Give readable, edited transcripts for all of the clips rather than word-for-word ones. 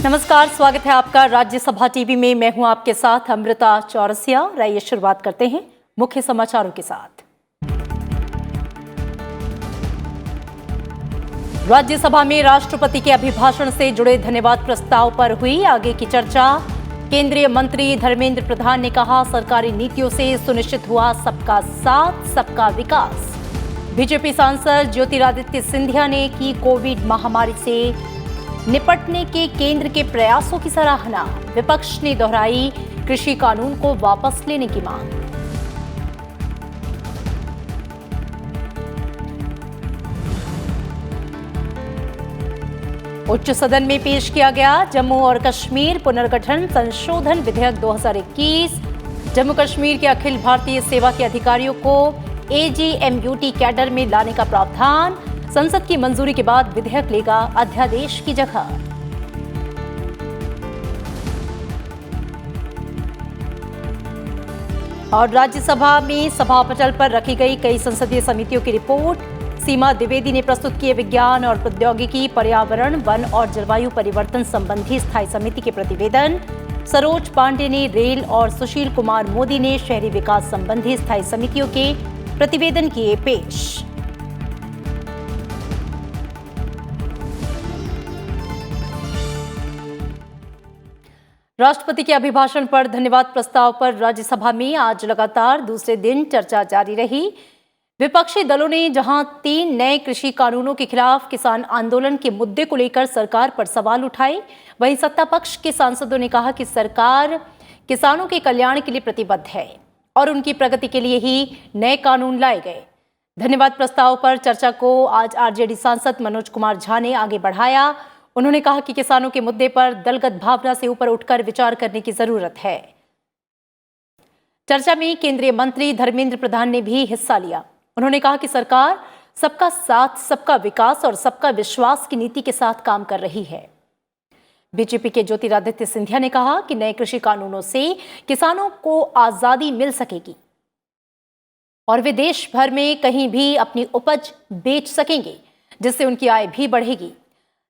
नमस्कार, स्वागत है आपका राज्यसभा टीवी में। मैं हूं आपके साथ अमृता चौरसिया। आइए शुरुआत करते हैं मुख्य समाचारों के साथ। राज्यसभा में राष्ट्रपति के अभिभाषण से जुड़े धन्यवाद प्रस्ताव पर हुई आगे की चर्चा। केंद्रीय मंत्री धर्मेंद्र प्रधान ने कहा, सरकारी नीतियों से सुनिश्चित हुआ सबका साथ, सबका विकास। बीजेपी सांसद ज्योतिरादित्य सिंधिया ने की कोविड महामारी से निपटने के केंद्र के प्रयासों की सराहना। विपक्ष ने दोहराई कृषि कानून को वापस लेने की मांग। उच्च सदन में पेश किया गया जम्मू और कश्मीर पुनर्गठन संशोधन विधेयक 2021। जम्मू कश्मीर के अखिल भारतीय सेवा के अधिकारियों को AGMUT कैडर में लाने का प्रावधान। संसद की मंजूरी के बाद विधेयक लेगा अध्यादेश की जगह। और राज्यसभा में सभापटल पर रखी गई कई संसदीय समितियों की रिपोर्ट। सीमा द्विवेदी ने प्रस्तुत किए विज्ञान और प्रौद्योगिकी, पर्यावरण, वन और जलवायु परिवर्तन संबंधी स्थायी समिति के प्रतिवेदन। सरोज पांडे ने रेल और सुशील कुमार मोदी ने शहरी विकास संबंधी स्थायी समितियों के प्रतिवेदन किए पेश। राष्ट्रपति के अभिभाषण पर धन्यवाद प्रस्ताव पर राज्यसभा में आज लगातार दूसरे दिन चर्चा जारी रही। विपक्षी दलों ने जहां 3 नए कृषि कानूनों के खिलाफ किसान आंदोलन के मुद्दे को लेकर सरकार पर सवाल उठाए, वहीं सत्ता पक्ष के सांसदों ने कहा कि सरकार किसानों के कल्याण के लिए प्रतिबद्ध है और उनकी प्रगति के लिए ही नए कानून लाए गए। धन्यवाद प्रस्ताव पर चर्चा को आज आरजेडी सांसद मनोज कुमार झा ने आगे बढ़ाया। उन्होंने कहा कि किसानों के मुद्दे पर दलगत भावना से ऊपर उठकर विचार करने की जरूरत है। चर्चा में केंद्रीय मंत्री धर्मेंद्र प्रधान ने भी हिस्सा लिया। उन्होंने कहा कि सरकार सबका साथ, सबका विकास और सबका विश्वास की नीति के साथ काम कर रही है। बीजेपी के ज्योतिरादित्य सिंधिया ने कहा कि नए कृषि कानूनों से किसानों को आजादी मिल सकेगी और वे देश भर में कहीं भी अपनी उपज बेच सकेंगे, जिससे उनकी आय भी बढ़ेगी।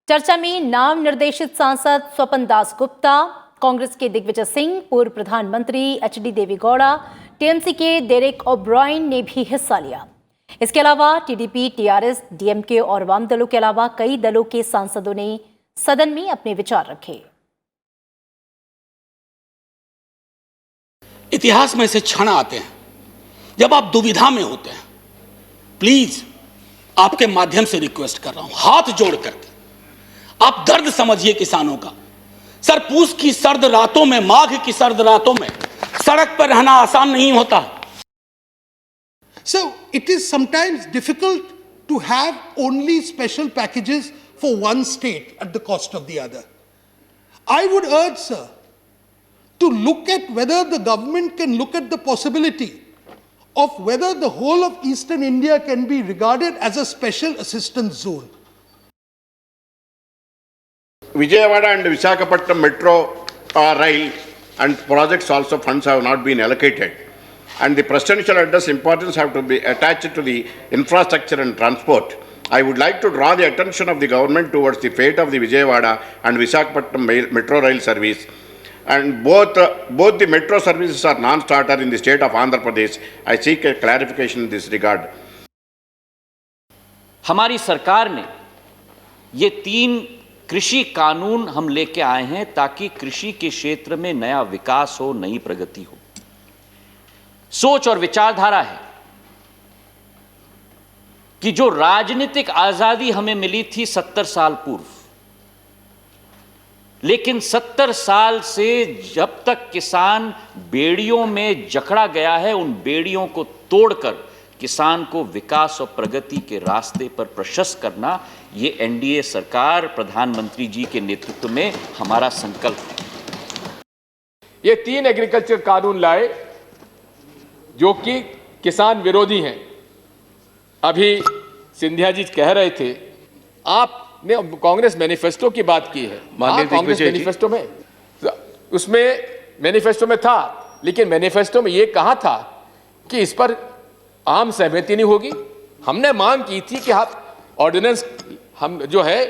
चर्चा में नाम निर्देशित सांसद स्वपन दास गुप्ता, कांग्रेस के दिग्विजय सिंह, पूर्व प्रधानमंत्री HD देवेगौड़ा, TMC के डेरेक ओब्रायन ने भी हिस्सा लिया। इसके अलावा TDP, TRS, DMK और वाम दलों के अलावा कई दलों के सांसदों ने सदन में अपने विचार रखे। इतिहास में ऐसे क्षण आते हैं जब आप दुविधा में होते हैं। प्लीज आपके माध्यम से रिक्वेस्ट कर रहा हूं, हाथ जोड़ करके आप दर्द समझिए किसानों का। सर, पूस की सर्द रातों में, माघ की सर्द रातों में सड़क पर रहना आसान नहीं होता। So it is sometimes difficult to have only special packages for one state at the cost of the other. I would urge, sir, to look at whether the government can look at the possibility of whether the whole of eastern India can be regarded as a special assistance zone. Vijayawada and Visakhapatnam metro rail and projects also funds have not been allocated, and the presidential address importance have to be attached to the infrastructure and transport. I would like to draw the attention of the government towards the fate of the Vijayawada and Visakhapatnam metro rail service, and both the metro services are non-starter in the state of Andhra Pradesh. I seek a clarification in this regard. हमारी सरकार ने ये 3 कृषि कानून हम लेके आए हैं ताकि कृषि के क्षेत्र में नया विकास हो, नई प्रगति हो। सोच और विचारधारा है कि जो राजनीतिक आजादी हमें मिली थी 70 साल पूर्व, लेकिन 70 साल से जब तक किसान बेड़ियों में जकड़ा गया है, उन बेड़ियों को तोड़कर किसान को विकास और प्रगति के रास्ते पर प्रशस्त करना, ये NDA सरकार प्रधानमंत्री जी के नेतृत्व में हमारा संकल्प है। ये 3 एग्रीकल्चर कानून लाए जो कि किसान विरोधी हैं। अभी सिंधिया जी कह रहे थे, आपने कांग्रेस मैनिफेस्टो की बात की है। कांग्रेस मैनिफेस्टो में, उसमें मैनिफेस्टो में था, लेकिन मैनिफेस्टो में ये कहा था कि इस पर आम सहमति नहीं होगी। हमने मांग की थी कि आप ऑर्डिनेंस हम जो है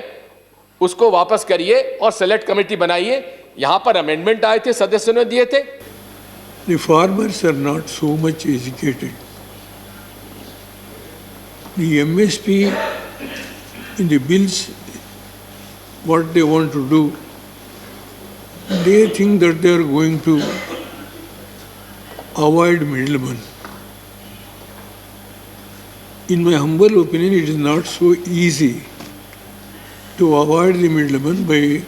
उसको वापस करिए और सेलेक्ट कमेटी बनाइए। यहां पर अमेंडमेंट आए थे, सदस्यों ने दिए थे। The farmers are not so much educated. The MSP in the bills, what they want to do, they think that they are going to avoid middlemen. In my humble opinion, it is not so easy to avoid the middleman by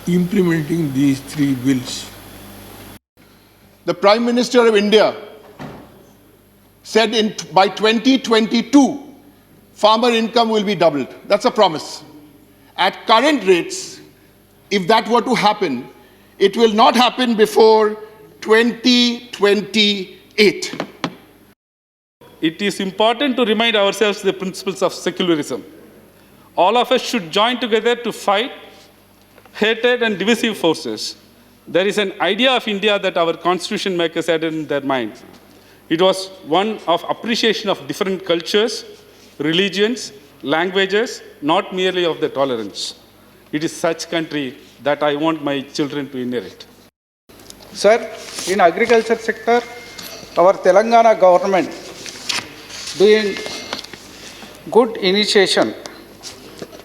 implementing these three bills. The Prime Minister of India said by 2022, farmer income will be doubled. That's a promise. At current rates, if that were to happen, it will not happen before 2028. It is important to remind ourselves the principles of secularism. All of us should join together to fight hatred and divisive forces. There is an idea of India that our constitution makers had in their minds. It was one of appreciation of different cultures, religions, languages, not merely of the tolerance. It is such country that I want my children to inherit. Sir, in agriculture sector, our Telangana government doing good initiation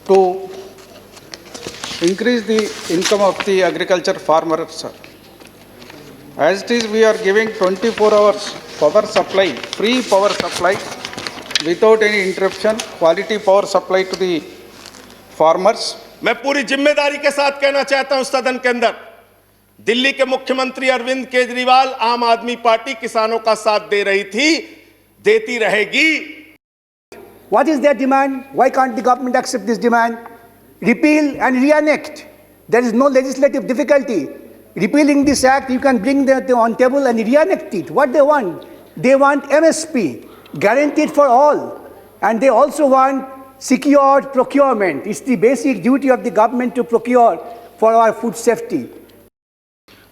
to increase the income of the agriculture farmers, sir. As it is, we are giving 24 hours power supply, free power supply, without any interruption, quality power supply to the farmers. मैं पूरी जिम्मेदारी के साथ कहना चाहता हूं सदन के अंदर, दिल्ली के मुख्यमंत्री अरविंद केजरीवाल, आम आदमी पार्टी किसानों का साथ दे रही थी, देती रहेगी। What is their demand? Why can't the government accept this demand? Repeal and re-enact. There is no legislative difficulty. Repealing this act, you can bring that on table and re-enact it. What they want? They want MSP, guaranteed for all. And they also want secured procurement. It's the basic duty of the government to procure for our food safety.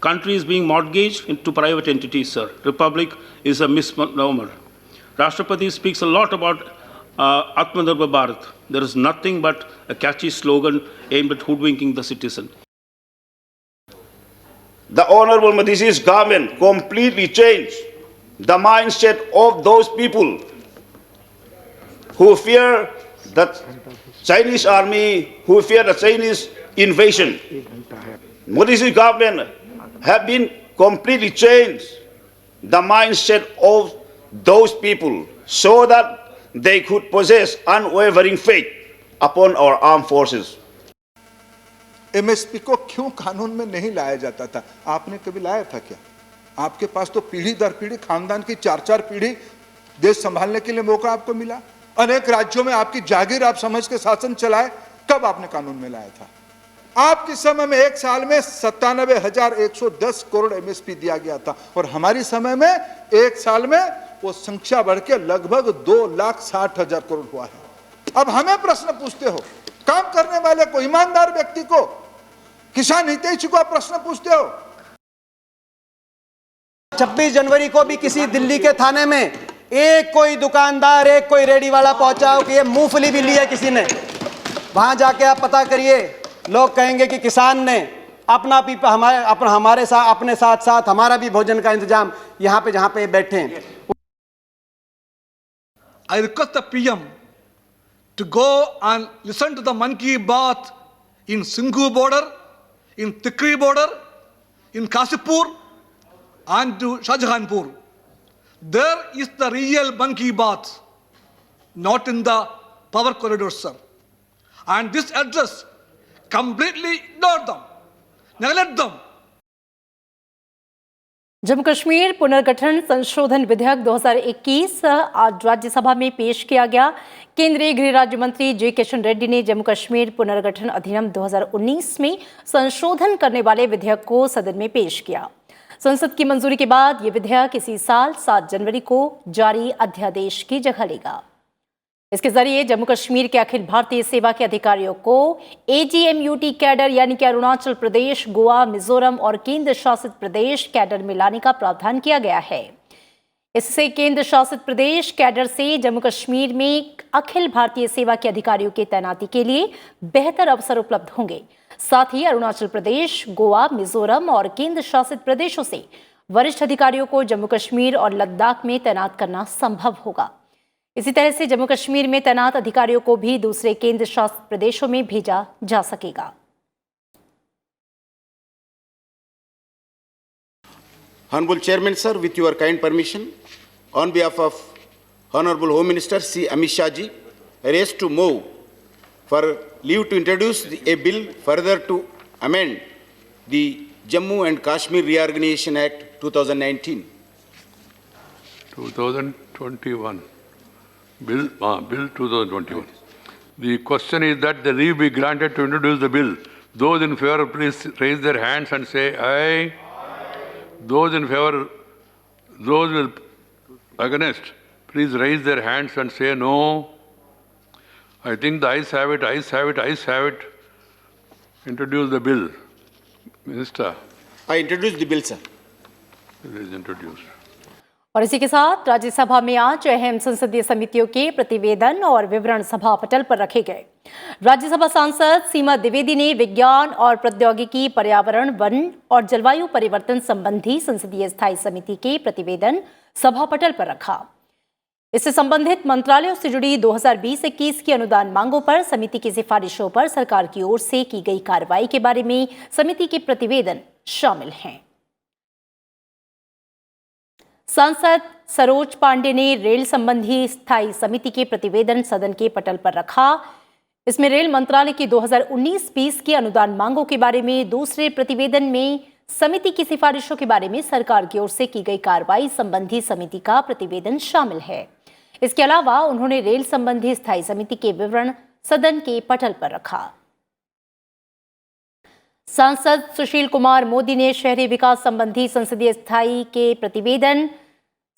Country is being mortgaged into private entities, sir. Republic is a misnomer. Rashtrapati speaks a lot about Atmanirbhar Bharat. There is nothing but a catchy slogan aimed at hoodwinking the citizen. The Honorable Modi's government completely changed the mindset of those people who fear the Chinese army, who fear the Chinese invasion. Modi's government have been completely changed the mindset of those people so that they could possess unwavering faith upon our armed forces. MSP को क्यों कानून में नहीं लाया जाता था? आपने कभी लाया था क्या? आपके पास तो पीढ़ी दर पीढ़ी, खानदान की 4-4 पीढ़ी देश संभालने के लिए मौका आपको मिला। अनेक राज्यों में आपकी जागीर आप समझ के शासन चलाए, कब आपने कानून में लाया था? आपके समय में एक साल में 97,110 करोड़ एमएसपी दिया गया था और हमारी समय में एक साल में वो संख्या बढ़ के लगभग 2,60,000 करोड़ हुआ है। अब हमें प्रश्न पूछते हो, काम करने वाले को, ईमानदार व्यक्ति को, किसान हितैषी को आप प्रश्न पूछते हो। 26 जनवरी को भी किसी दिल्ली के थाने में एक कोई दुकानदार, एक कोई रेडी वाला पहुंचाओ कि ये मूंगफली भी ली है किसी ने, वहां जाके आप पता करिए, लोग कहेंगे कि किसान ने अपना भी हमारे साथ, अपने साथ साथ हमारा भी भोजन का इंतजाम यहाँ पे जहाँ पे बैठे हैं। I request the PM to go and listen to the Mann Ki Baat in Singhu border, in Tikri border, in Kasipur and to Shahjahanpur. There is the real Mann Ki Baat, not in the power corridors, sir. And this address completely ignored them, neglect them. Jammu Kashmir पुनर्गठन संशोधन विधेयक 2021 आज राज्यसभा में पेश किया गया। केंद्रीय गृह राज्य मंत्री जी किशन रेड्डी ने जम्मू कश्मीर पुनर्गठन अधिनियम 2019 में संशोधन करने वाले विधेयक को सदन में पेश किया। संसद की मंजूरी के बाद ये विधेयक इसी साल 7 जनवरी को जारी अध्यादेश की जगह लेगा। इसके जरिए जम्मू कश्मीर के अखिल भारतीय सेवा के अधिकारियों को AGMUT कैडर यानी कि अरुणाचल प्रदेश, गोवा, मिजोरम और केंद्र शासित प्रदेश कैडर में लाने का प्रावधान किया गया है। इससे केंद्र शासित प्रदेश कैडर से जम्मू कश्मीर में अखिल भारतीय सेवा के अधिकारियों की तैनाती के लिए बेहतर अवसर उपलब्ध होंगे। साथ ही अरुणाचल प्रदेश, गोवा, मिजोरम और केंद्र शासित प्रदेशों से वरिष्ठ अधिकारियों को जम्मू कश्मीर और लद्दाख में तैनात करना संभव होगा। इसी तरह से जम्मू कश्मीर में तैनात अधिकारियों को भी दूसरे केंद्र शासित प्रदेशों में भेजा जा सकेगा। Honorable Chairman, sir, with your kind permission, on behalf of Honorable Home Minister C. Amit Shah ji, I raise to move for leave to introduce a bill further to amend the Jammu and Kashmir Reorganization Act 2019. 2021. Bill 2021. The question is that the leave be granted to introduce the bill. Those in favor, please raise their hands and say aye. Those in favor, those will against, please raise their hands and say no. I think the ayes have it, ayes have it, ayes have it. Introduce the bill. Minister. I introduce the bill, sir. It is introduced. और इसी के साथ राज्यसभा में आज अहम संसदीय समितियों के प्रतिवेदन और विवरण सभा पटल पर रखे गए। राज्यसभा सांसद सीमा द्विवेदी ने विज्ञान और प्रौद्योगिकी, पर्यावरण, वन और जलवायु परिवर्तन संबंधी संसदीय स्थायी समिति के प्रतिवेदन सभा पटल पर रखा। इससे संबंधित मंत्रालयों से जुड़ी 2020-21 की अनुदान मांगों पर समिति की सिफारिशों पर सरकार की ओर से की गई कार्रवाई के बारे में समिति के प्रतिवेदन शामिल हैं। सांसद सरोज पांडे ने रेल संबंधी स्थायी समिति के प्रतिवेदन सदन के पटल पर रखा। इसमें रेल मंत्रालय की 2019-20 की अनुदान मांगों के बारे में दूसरे प्रतिवेदन में समिति की सिफारिशों के बारे में सरकार की ओर से की गई कार्रवाई संबंधी समिति का प्रतिवेदन शामिल है। इसके अलावा उन्होंने रेल संबंधी स्थायी समिति के विवरण सदन के पटल पर रखा। सांसद सुशील कुमार मोदी ने शहरी विकास संबंधी संसदीय स्थायी के प्रतिवेदन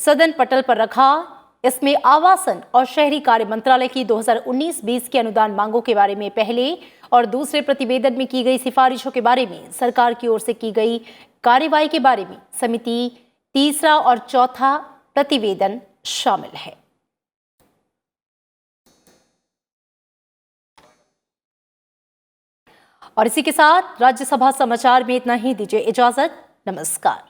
सदन पटल पर रखा। इसमें आवासन और शहरी कार्य मंत्रालय की 2019-20 की अनुदान मांगों के बारे में पहले और दूसरे प्रतिवेदन में की गई सिफारिशों के बारे में सरकार की ओर से की गई कार्रवाई के बारे में समिति तीसरा और चौथा प्रतिवेदन शामिल है। और इसी के साथ राज्यसभा समाचार में इतना ही। दीजिए इजाजत। नमस्कार।